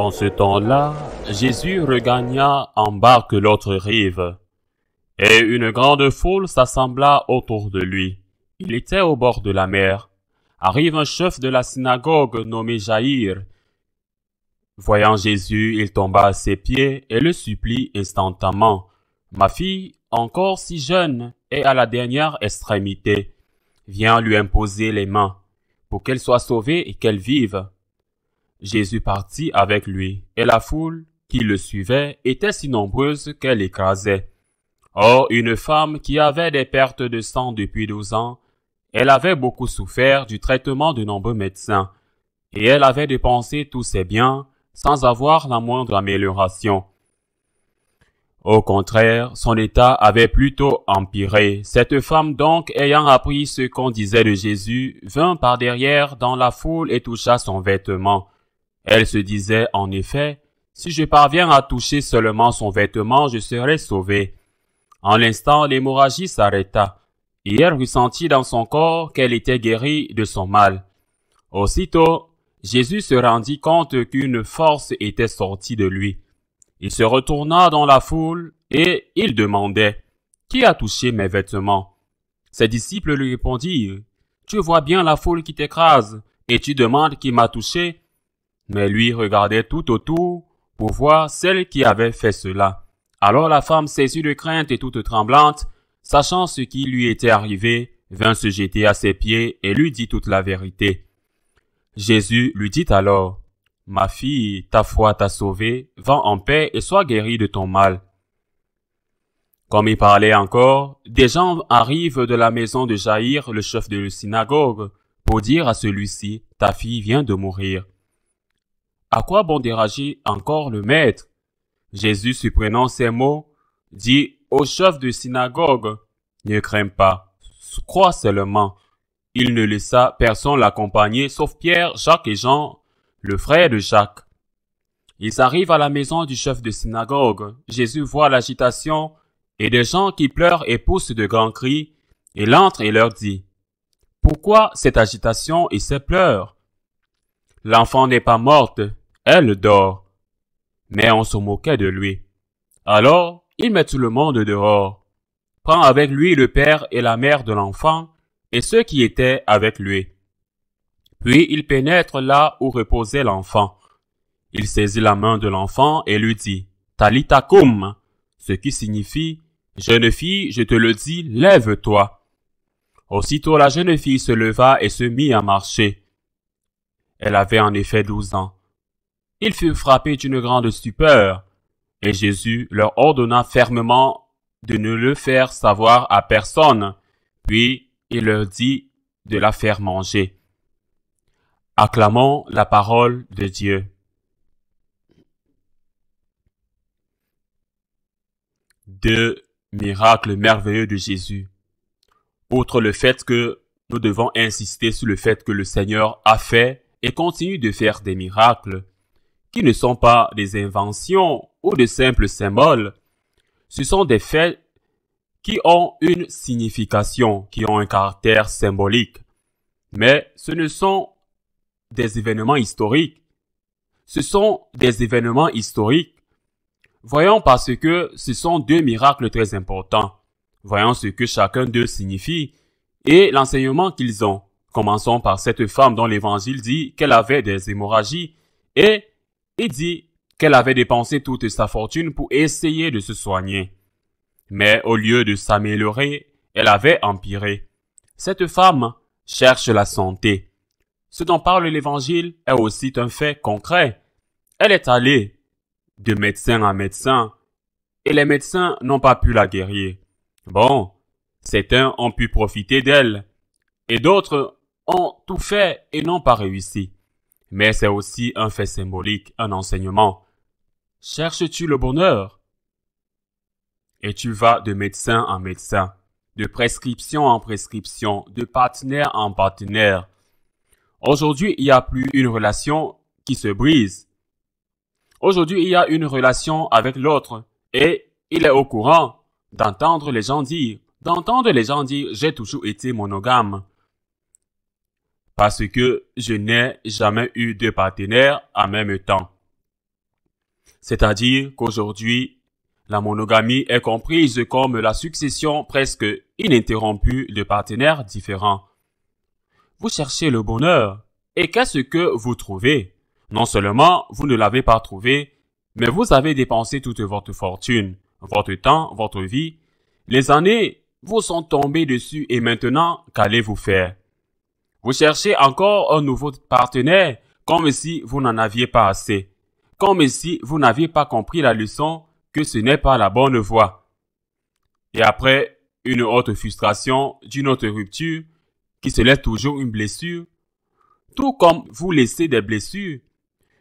En ce temps-là, Jésus regagna en barque l'autre rive, et une grande foule s'assembla autour de lui. Il était au bord de la mer. Arrive un chef de la synagogue nommé Jaïr. Voyant Jésus, il tomba à ses pieds et le supplie instantanément. « Ma fille, encore si jeune, est à la dernière extrémité. Viens lui imposer les mains, pour qu'elle soit sauvée et qu'elle vive. » Jésus partit avec lui, et la foule qui le suivait était si nombreuse qu'elle l'écrasait. Or, une femme qui avait des pertes de sang depuis 12 ans, elle avait beaucoup souffert du traitement de nombreux médecins, et elle avait dépensé tous ses biens sans avoir la moindre amélioration. Au contraire, son état avait plutôt empiré. Cette femme donc, ayant appris ce qu'on disait de Jésus, vint par derrière dans la foule et toucha son vêtement. Elle se disait en effet, « Si je parviens à toucher seulement son vêtement, je serai sauvée. » En l'instant, l'hémorragie s'arrêta, et elle ressentit dans son corps qu'elle était guérie de son mal. Aussitôt, Jésus se rendit compte qu'une force était sortie de lui. Il se retourna dans la foule, et il demandait, « Qui a touché mes vêtements ?» Ses disciples lui répondirent, « Tu vois bien la foule qui t'écrase, et tu demandes qui m'a touché ?» Mais lui regardait tout autour pour voir celle qui avait fait cela. Alors la femme, saisie de crainte et toute tremblante, sachant ce qui lui était arrivé, vint se jeter à ses pieds et lui dit toute la vérité. Jésus lui dit alors, « Ma fille, ta foi t'a sauvée, va en paix et sois guérie de ton mal. » Comme il parlait encore, des gens arrivent de la maison de Jaïr, le chef de la synagogue, pour dire à celui-ci, « Ta fille vient de mourir. » À quoi bon déranger encore le maître? Jésus, supprenant ces mots, dit au chef de synagogue, « Ne crains pas, crois seulement. » Il ne laissa personne l'accompagner, sauf Pierre, Jacques et Jean, le frère de Jacques. Ils arrivent à la maison du chef de synagogue. Jésus voit l'agitation et des gens qui pleurent et poussent de grands cris. Il entre et leur dit, « Pourquoi cette agitation et ces pleurs? L'enfant n'est pas morte. Elle dort. » Mais on se moquait de lui. Alors, il met tout le monde dehors, prend avec lui le père et la mère de l'enfant et ceux qui étaient avec lui. Puis il pénètre là où reposait l'enfant. Il saisit la main de l'enfant et lui dit, « Talitha koum », ce qui signifie, « Jeune fille, je te le dis, lève-toi. » Aussitôt la jeune fille se leva et se mit à marcher. Elle avait en effet 12 ans. Ils furent frappés d'une grande stupeur, et Jésus leur ordonna fermement de ne le faire savoir à personne, puis il leur dit de la faire manger. Acclamons la parole de Dieu. Deux miracles merveilleux de Jésus. Outre le fait que nous devons insister sur le fait que le Seigneur a fait et continue de faire des miracles, qui ne sont pas des inventions ou de simples symboles. Ce sont des faits qui ont une signification, qui ont un caractère symbolique. Mais ce ne sont des événements historiques. Ce sont des événements historiques. Voyons parce que ce sont deux miracles très importants. Voyons ce que chacun d'eux signifie et l'enseignement qu'ils ont. Commençons par cette femme dont l'évangile dit qu'elle avait des hémorragies et il dit qu'elle avait dépensé toute sa fortune pour essayer de se soigner. Mais au lieu de s'améliorer, elle avait empiré. Cette femme cherche la santé. Ce dont parle l'évangile est aussi un fait concret. Elle est allée de médecin en médecin et les médecins n'ont pas pu la guérir. Bon, certains ont pu profiter d'elle et d'autres ont tout fait et n'ont pas réussi. Mais c'est aussi un fait symbolique, un enseignement. Cherches-tu le bonheur? Et tu vas de médecin en médecin, de prescription en prescription, de partenaire en partenaire. Aujourd'hui, il n'y a plus une relation qui se brise. Aujourd'hui, il y a une relation avec l'autre et il est au courant d'entendre les gens dire, j'ai toujours été monogame. Parce que je n'ai jamais eu de partenaire en même temps. C'est-à-dire qu'aujourd'hui, la monogamie est comprise comme la succession presque ininterrompue de partenaires différents. Vous cherchez le bonheur, et qu'est-ce que vous trouvez? Non seulement vous ne l'avez pas trouvé, mais vous avez dépensé toute votre fortune, votre temps, votre vie. Les années vous sont tombées dessus et maintenant, qu'allez-vous faire? Vous cherchez encore un nouveau partenaire comme si vous n'en aviez pas assez, comme si vous n'aviez pas compris la leçon que ce n'est pas la bonne voie. Et après une autre frustration d'une autre rupture, qui se laisse toujours une blessure, tout comme vous laissez des blessures,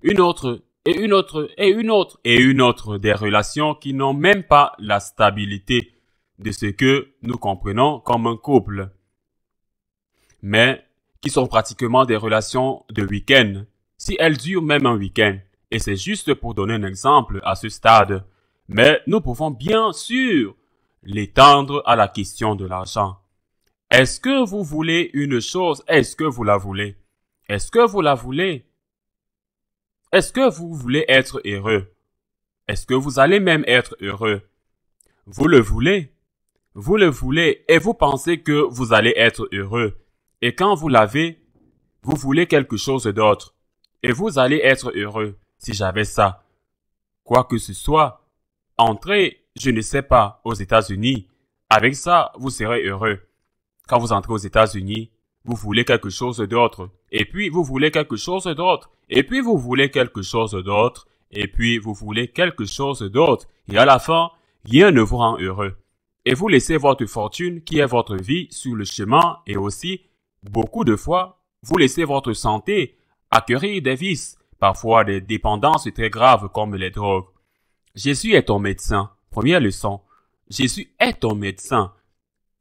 une autre et une autre et une autre et une autre des relations qui n'ont même pas la stabilité de ce que nous comprenons comme un couple, mais qui sont pratiquement des relations de week-end, si elles durent même un week-end. Et c'est juste pour donner un exemple à ce stade. Mais nous pouvons bien sûr l'étendre à la question de l'argent. Est-ce que vous voulez une chose? Est-ce que vous la voulez? Est-ce que vous la voulez? Est-ce que vous voulez être heureux? Est-ce que vous allez même être heureux? Vous le voulez? Vous le voulez et vous pensez que vous allez être heureux. Et quand vous l'avez, vous voulez quelque chose d'autre. Et vous allez être heureux si j'avais ça. Quoi que ce soit, entrez, je ne sais pas, aux États-Unis. Avec ça, vous serez heureux. Quand vous entrez aux États-Unis, vous voulez quelque chose d'autre. Et puis, vous voulez quelque chose d'autre. Et puis, vous voulez quelque chose d'autre. Et puis, vous voulez quelque chose d'autre. Et à la fin, rien ne vous rend heureux. Et vous laissez votre fortune, qui est votre vie, sur le chemin. Et aussi, beaucoup de fois, vous laissez votre santé acquérir des vices, parfois des dépendances très graves comme les drogues. Jésus est ton médecin. Première leçon. Jésus est ton médecin.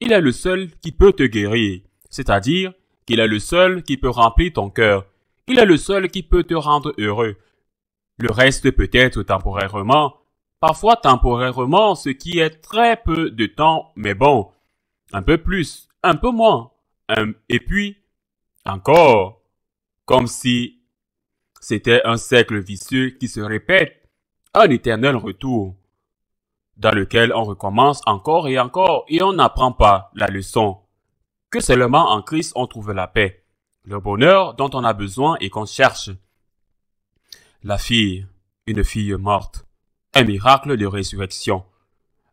Il est le seul qui peut te guérir. C'est-à-dire qu'il est le seul qui peut remplir ton cœur. Il est le seul qui peut te rendre heureux. Le reste peut être temporairement, parfois temporairement, ce qui est très peu de temps, mais bon, un peu plus, un peu moins, et puis, encore, comme si c'était un cercle vicieux qui se répète, un éternel retour, dans lequel on recommence encore et on n'apprend pas la leçon, que seulement en Christ on trouve la paix, le bonheur dont on a besoin et qu'on cherche. La fille, une fille morte, un miracle de résurrection,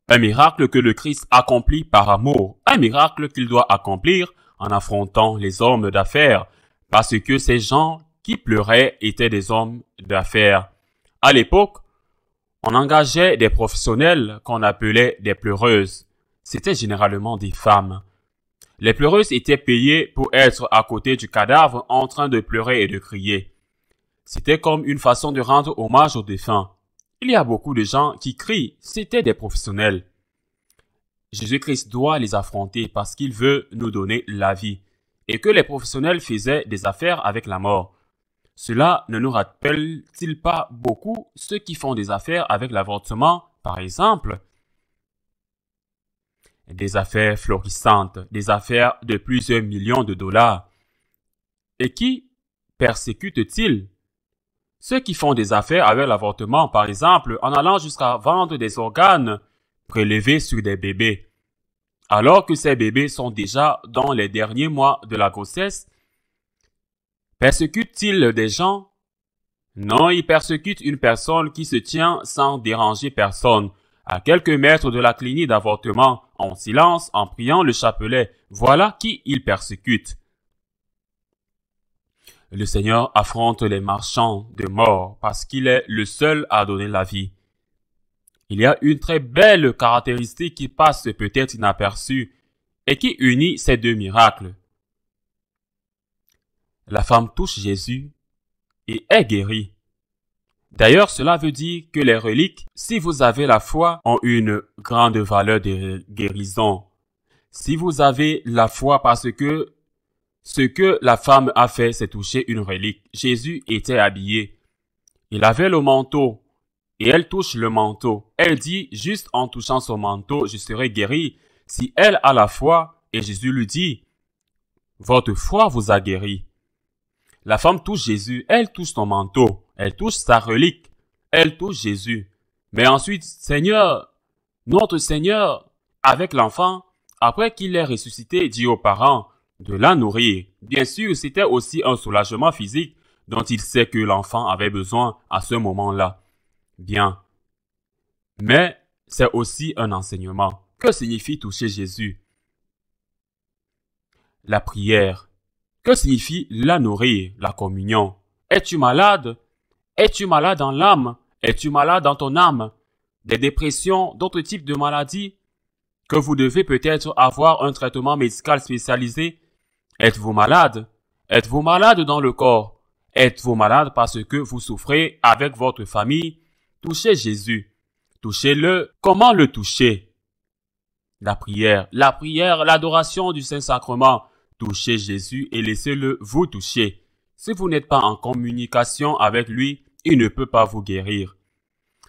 un miracle que le Christ accomplit par amour, un miracle qu'il doit accomplir en affrontant les hommes d'affaires, parce que ces gens qui pleuraient étaient des hommes d'affaires. À l'époque, on engageait des professionnels qu'on appelait des pleureuses. C'était généralement des femmes. Les pleureuses étaient payées pour être à côté du cadavre en train de pleurer et de crier. C'était comme une façon de rendre hommage aux défunts. Il y a beaucoup de gens qui crient, c'étaient des professionnels. Jésus-Christ doit les affronter parce qu'il veut nous donner la vie et que les professionnels faisaient des affaires avec la mort. Cela ne nous rappelle-t-il pas beaucoup ceux qui font des affaires avec l'avortement, par exemple? Des affaires florissantes, des affaires de plusieurs millions de dollars. Et qui persécutent-ils? Ceux qui font des affaires avec l'avortement, par exemple, en allant jusqu'à vendre des organes prélevés sur des bébés. Alors que ces bébés sont déjà dans les derniers mois de la grossesse, persécutent-ils des gens? Non, ils persécutent une personne qui se tient sans déranger personne, à quelques mètres de la clinique d'avortement, en silence, en priant le chapelet. Voilà qui ils persécutent. Le Seigneur affronte les marchands de mort parce qu'il est le seul à donner la vie. Il y a une très belle caractéristique qui passe peut-être inaperçue et qui unit ces deux miracles. La femme touche Jésus et est guérie. D'ailleurs, cela veut dire que les reliques, si vous avez la foi, ont une grande valeur de guérison. Si vous avez la foi parce que ce que la femme a fait, c'est toucher une relique. Jésus était habillé. Il avait le manteau. Et elle touche le manteau. Elle dit, juste en touchant son manteau, je serai guérie. Si elle a la foi, et Jésus lui dit, votre foi vous a guéri. La femme touche Jésus, elle touche son manteau, elle touche sa relique. elle touche Jésus. Mais ensuite, Seigneur, notre Seigneur, avec l'enfant, après qu'il ait ressuscité, dit aux parents de la nourrir. Bien sûr, c'était aussi un soulagement physique dont il sait que l'enfant avait besoin à ce moment-là. Bien. Mais c'est aussi un enseignement. Que signifie toucher Jésus? La prière. Que signifie la nourrir, la communion? Es-tu malade? Es-tu malade dans l'âme? Es-tu malade dans ton âme? Des dépressions, d'autres types de maladies? Que vous devez peut-être avoir un traitement médical spécialisé? Êtes-vous malade? Êtes-vous malade dans le corps? Êtes-vous malade parce que vous souffrez avec votre famille? Touchez Jésus. Touchez-le. Comment le toucher? La prière, l'adoration du Saint-Sacrement. Touchez Jésus et laissez-le vous toucher. Si vous n'êtes pas en communication avec lui, il ne peut pas vous guérir.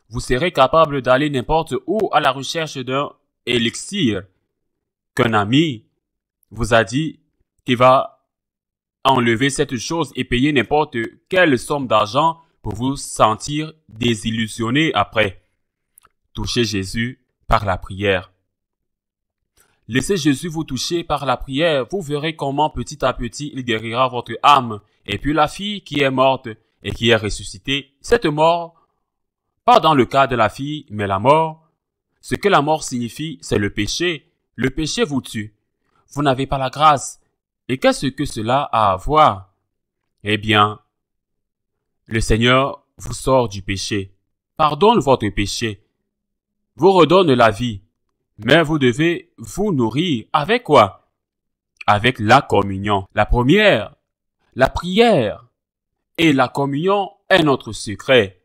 Vous serez capable d'aller n'importe où à la recherche d'un élixir qu'un ami vous a dit qu'il va enlever cette chose et payer n'importe quelle somme d'argent pour vous sentir désillusionné après. Touchez Jésus par la prière. Laissez Jésus vous toucher par la prière, vous verrez comment petit à petit il guérira votre âme. Et puis la fille qui est morte et qui est ressuscitée, cette mort, pas dans le cas de la fille, mais la mort, ce que la mort signifie, c'est le péché. Le péché vous tue. Vous n'avez pas la grâce. Et qu'est-ce que cela a à voir? Eh bien, le Seigneur vous sort du péché, pardonne votre péché, vous redonne la vie. Mais vous devez vous nourrir avec quoi? Avec la communion. La première, la prière et la communion est notre secret.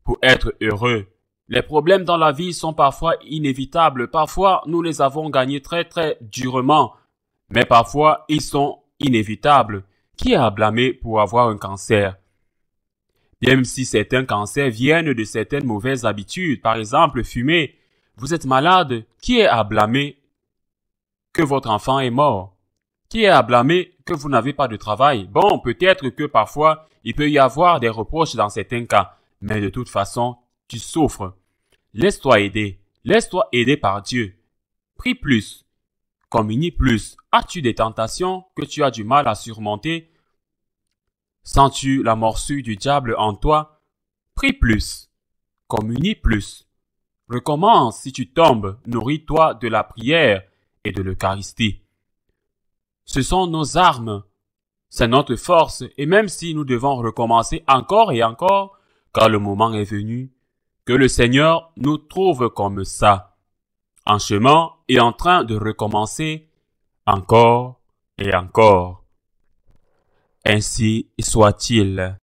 Pour être heureux, les problèmes dans la vie sont parfois inévitables. Parfois, nous les avons gagnés très très durement. Mais parfois, ils sont inévitables. Qui est à blâmer pour avoir un cancer? Même si certains cancers viennent de certaines mauvaises habitudes, par exemple fumer, vous êtes malade, qui est à blâmer que votre enfant est mort? Qui est à blâmer que vous n'avez pas de travail? Bon, peut-être que parfois, il peut y avoir des reproches dans certains cas, mais de toute façon, tu souffres. Laisse-toi aider par Dieu. Prie plus, communie plus. As-tu des tentations que tu as du mal à surmonter? Sens-tu la morsure du diable en toi? Prie plus, communie plus. Recommence si tu tombes, nourris-toi de la prière et de l'Eucharistie. Ce sont nos armes, c'est notre force, et même si nous devons recommencer encore et encore, car le moment est venu, que le Seigneur nous trouve comme ça, en chemin et en train de recommencer encore et encore. Ainsi soit-il.